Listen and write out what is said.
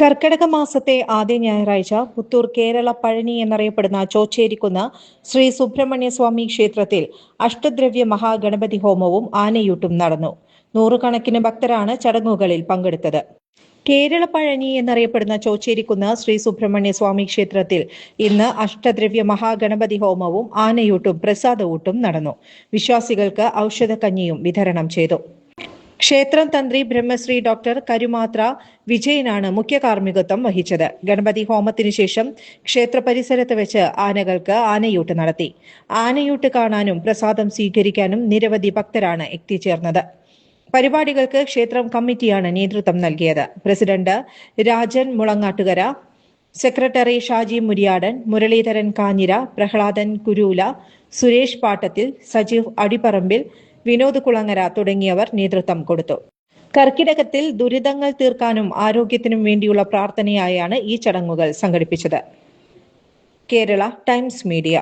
കർക്കിടക മാസത്തെ ആദ്യ ഞായറാഴ്ച പുത്തൂർ കേരള പഴനി എന്നറിയപ്പെടുന്ന ചോച്ചേരിക്കുന്ന് ശ്രീ സുബ്രഹ്മണ്യ സ്വാമി ക്ഷേത്രത്തിൽ അഷ്ടദ്രവ്യ മഹാഗണപതി ഹോമവും ആനയൂട്ടും നടന്നു. നൂറുകണക്കിന് ഭക്തരാണ് ചടങ്ങുകളിൽ പങ്കെടുത്തത്. കേരള പഴനി എന്നറിയപ്പെടുന്ന ചോച്ചേരിക്കുന്ന് ശ്രീ സുബ്രഹ്മണ്യ സ്വാമി ക്ഷേത്രത്തിൽ ഇന്ന് അഷ്ടദ്രവ്യ മഹാഗണപതി ഹോമവും ആനയൂട്ടും പ്രസാദഊട്ടും നടന്നു. വിശ്വാസികൾക്ക് ഔഷധക്കഞ്ഞിയും വിതരണം ചെയ്തു. ക്ഷേത്രം തന്ത്രി ബ്രഹ്മശ്രീ ഡോക്ടർ കരുമാത്ര വിജയനാണ് മുഖ്യ കാർമ്മികത്വം വഹിച്ചത്. ഗണപതി ഹോമത്തിനു ശേഷം ക്ഷേത്ര പരിസരത്ത് വെച്ച് ആനകൾക്ക് ആനയൂട്ട് നടത്തി. ആനയൂട്ട് കാണാനും പ്രസാദം സ്വീകരിക്കാനും നിരവധി ഭക്തരാണ് എത്തിച്ചേർന്നത്. പരിപാടികൾക്ക് ക്ഷേത്രം കമ്മിറ്റിയാണ് നേതൃത്വം നൽകിയത്. പ്രസിഡന്റ് രാജൻ മുളങ്ങാട്ടുകര, സെക്രട്ടറി ഷാജി മുരിയാടൻ, മുരളീധരൻ കാഞ്ഞിര, പ്രഹ്ലാദൻ കുരൂല, സുരേഷ് പാട്ടത്തിൽ, സജീവ് അടിപ്പറമ്പിൽ, വിനോദ് കുളങ്ങര തുടങ്ങിയവർ നേതൃത്വം കൊടുത്തു. കർക്കിടകത്തിൽ ദുരിതങ്ങൾ തീർക്കാനും ആരോഗ്യത്തിനും വേണ്ടിയുള്ള പ്രാർത്ഥനയായാണ് ഈ ചടങ്ങുകൾ സംഘടിപ്പിച്ചത്. Kerala times media.